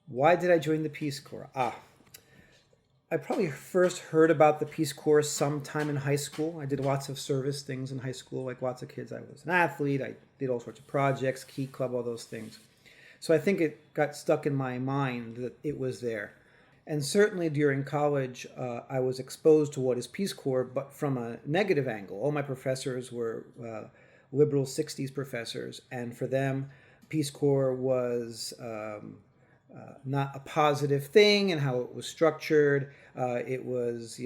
Why did I join the Peace Corps? I probably first heard about the Peace Corps sometime in high school. I did lots of service things in high school, like lots of kids. I was an athlete. I did all sorts of projects, Key Club, all those things. So I think it got stuck in my mind that it was there. And certainly during college, I was exposed to what is Peace Corps, but from a negative angle. All my professors were liberal 60s professors, and for them, Peace Corps was not a positive thing, and how it was structured. It was,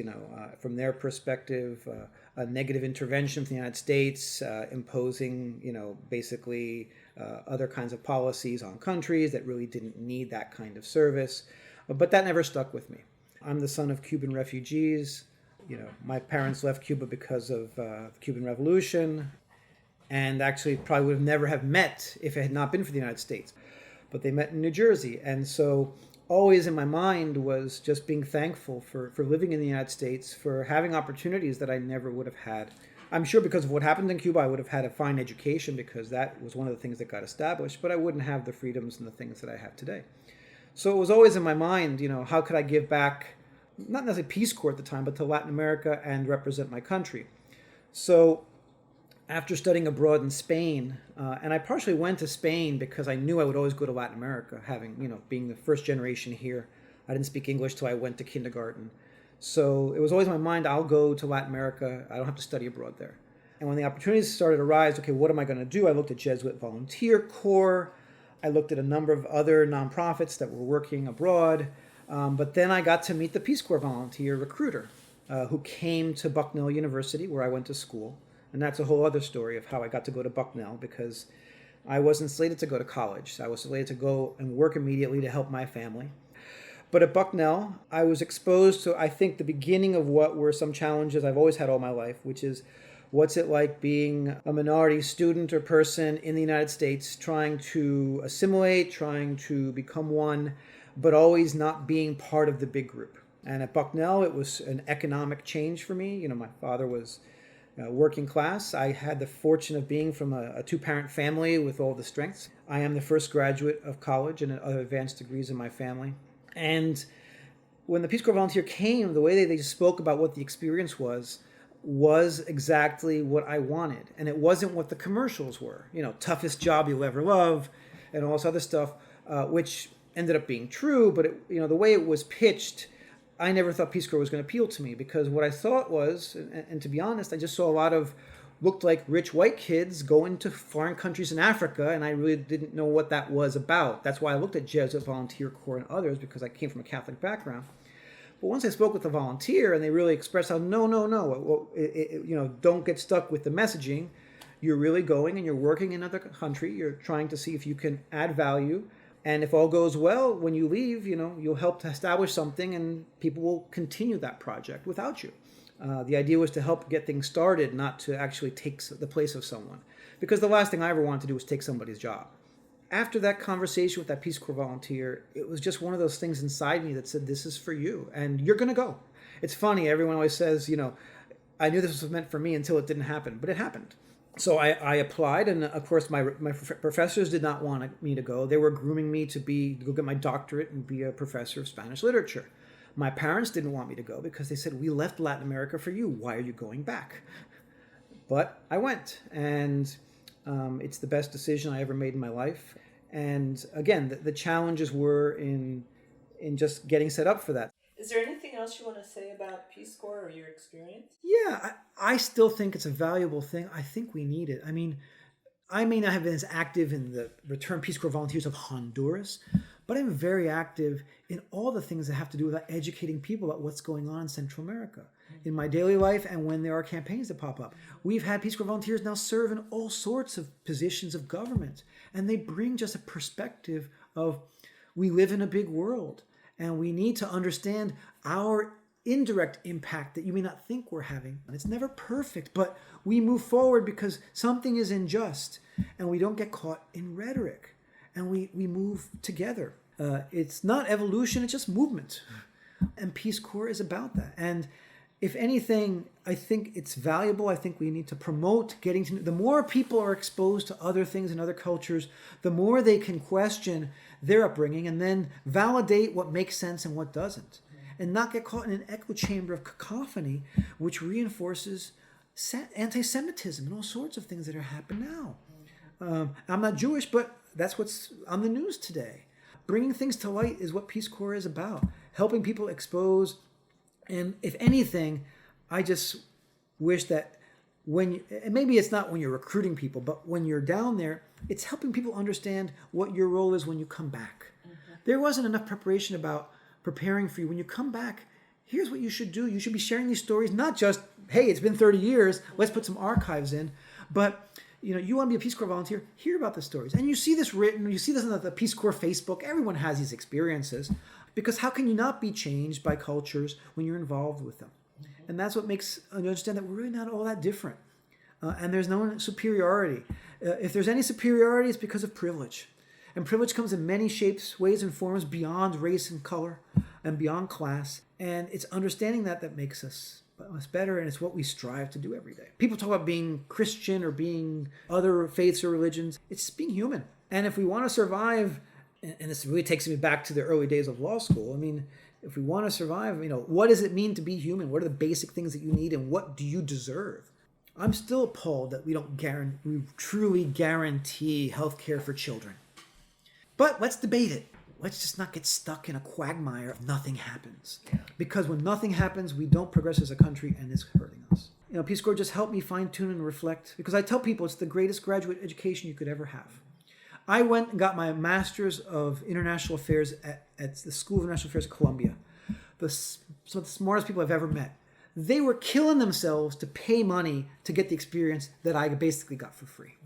from their perspective, a negative intervention from the United States, imposing, basically other kinds of policies on countries that really didn't need that kind of service. But that never stuck with me. I'm the son of Cuban refugees. My parents left Cuba because of the Cuban Revolution, and actually probably would have never have met if it had not been for the United States. But they met in New Jersey. And so always in my mind was just being thankful for living in the United States, for having opportunities that I never would have had. I'm sure because of what happened in Cuba, I would have had a fine education because that was one of the things that got established, but I wouldn't have the freedoms and the things that I have today. So it was always in my mind, how could I give back, not necessarily Peace Corps at the time, but to Latin America and represent my country. So after studying abroad in Spain, and I partially went to Spain because I knew I would always go to Latin America, being the first generation here. I didn't speak English till I went to kindergarten. So it was always in my mind, I'll go to Latin America. I don't have to study abroad there. And when the opportunities started to arise, okay, what am I going to do? I looked at Jesuit Volunteer Corps. I looked at a number of other nonprofits that were working abroad. But then I got to meet the Peace Corps volunteer recruiter who came to Bucknell University, where I went to school. And that's a whole other story of how I got to go to Bucknell, because I wasn't slated to go to college. I was slated to go and work immediately to help my family. But at Bucknell, I was exposed to, I think, the beginning of what were some challenges I've always had all my life, which is what's it like being a minority student or person in the United States, trying to assimilate, trying to become one, but always not being part of the big group. And at Bucknell, it was an economic change for me. My father was working class. I had the fortune of being from a two-parent family with all the strengths. I am the first graduate of college and other advanced degrees in my family. And when the Peace Corps volunteer came, the way they spoke about what the experience was exactly what I wanted. And it wasn't what the commercials were. Toughest job you'll ever love and all this other stuff, which ended up being true. But the way it was pitched, I never thought Peace Corps was going to appeal to me, because what I thought was, and to be honest, I just saw a lot of looked like rich white kids going to foreign countries in Africa, and I really didn't know what that was about. That's why I looked at Jesuit Volunteer Corps and others, because I came from a Catholic background. But once I spoke with the volunteer, and they really expressed how, no, don't get stuck with the messaging. You're really going and you're working in another country. You're trying to see if you can add value. And if all goes well, when you leave, you'll help to establish something, and people will continue that project without you. The idea was to help get things started, not to actually take the place of someone. Because the last thing I ever wanted to do was take somebody's job. After that conversation with that Peace Corps volunteer, it was just one of those things inside me that said, this is for you, and you're going to go. It's funny, everyone always says, I knew this was meant for me until it didn't happen, but it happened. So I applied, and of course my professors did not want me to go. They were grooming me to go get my doctorate and be a professor of Spanish literature. My parents didn't want me to go because they said, we left Latin America for you. Why are you going back? But I went, and it's the best decision I ever made in my life. And again, the challenges were in just getting set up for that. Is there anything else you want to say about Peace Corps or your experience? Yeah, I still think it's a valuable thing. I think we need it. I mean, I may not have been as active in the Return Peace Corps Volunteers of Honduras, but I'm very active in all the things that have to do with educating people about what's going on in Central America in my daily life and when there are campaigns that pop up. We've had Peace Corps volunteers now serve in all sorts of positions of government, and they bring just a perspective of we live in a big world, and we need to understand our indirect impact that you may not think we're having. And it's never perfect, but we move forward because something is unjust, and we don't get caught in rhetoric, and we move together. It's not evolution, it's just movement. And Peace Corps is about that. And if anything, I think it's valuable. I think we need to promote getting to know. The more people are exposed to other things and other cultures, the more they can question their upbringing and then validate what makes sense and what doesn't. And not get caught in an echo chamber of cacophony, which reinforces anti-Semitism and all sorts of things that are happening now. I'm not Jewish, but that's what's on the news today. Bringing things to light is what Peace Corps is about. Helping people expose. And if anything, I just wish that and maybe it's not when you're recruiting people, but when you're down there, it's helping people understand what your role is when you come back. Mm-hmm. There wasn't enough preparation about preparing for you. When you come back, here's what you should do. You should be sharing these stories, not just, hey, it's been 30 years, let's put some archives in, but you want to be a Peace Corps volunteer, hear about the stories. And you see this written, you see this on the Peace Corps Facebook, everyone has these experiences, because how can you not be changed by cultures when you're involved with them? Mm-hmm. And that's what makes you understand that we're really not all that different. And there's no superiority. If there's any superiority, it's because of privilege. And privilege comes in many shapes, ways, and forms beyond race and color and beyond class. And it's understanding that makes us better, and it's what we strive to do every day. People talk about being Christian or being other faiths or religions. It's being human. And if we want to survive, and this really takes me back to the early days of law school, I mean, if we want to survive, what does it mean to be human? What are the basic things that you need, and what do you deserve? I'm still appalled that we truly guarantee health care for children. But let's debate it. Let's just not get stuck in a quagmire if nothing happens. Yeah. Because when nothing happens, we don't progress as a country, and it's hurting us. Peace Corps just helped me fine-tune and reflect, because I tell people it's the greatest graduate education you could ever have. I went and got my Master's of International Affairs at the School of International Affairs at Columbia. Some of the smartest people I've ever met. They were killing themselves to pay money to get the experience that I basically got for free.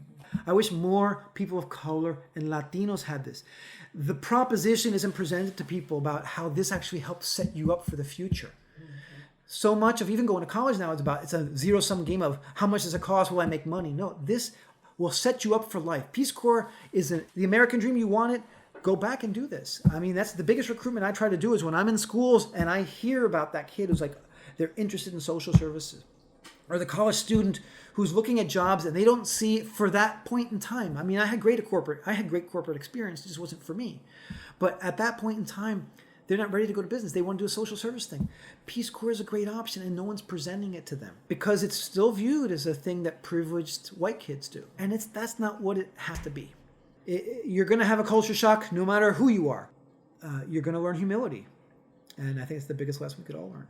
I wish more people of color and Latinos had this. The proposition isn't presented to people about how this actually helps set you up for the future. Mm-hmm. So much of even going to college now, it's a zero-sum game of how much does it cost, will I make money? No, this will set you up for life. Peace Corps is the American dream. You want it, go back and do this. I mean, that's the biggest recruitment I try to do is when I'm in schools and I hear about that kid who's like, they're interested in social services. Or the college student who's looking at jobs and they don't see it for that point in time. I mean, I had great corporate experience. It just wasn't for me. But at that point in time, they're not ready to go to business. They want to do a social service thing. Peace Corps is a great option, and no one's presenting it to them because it's still viewed as a thing that privileged white kids do. And that's not what it has to be. You're going to have a culture shock no matter who you are. You're going to learn humility. And I think it's the biggest lesson we could all learn.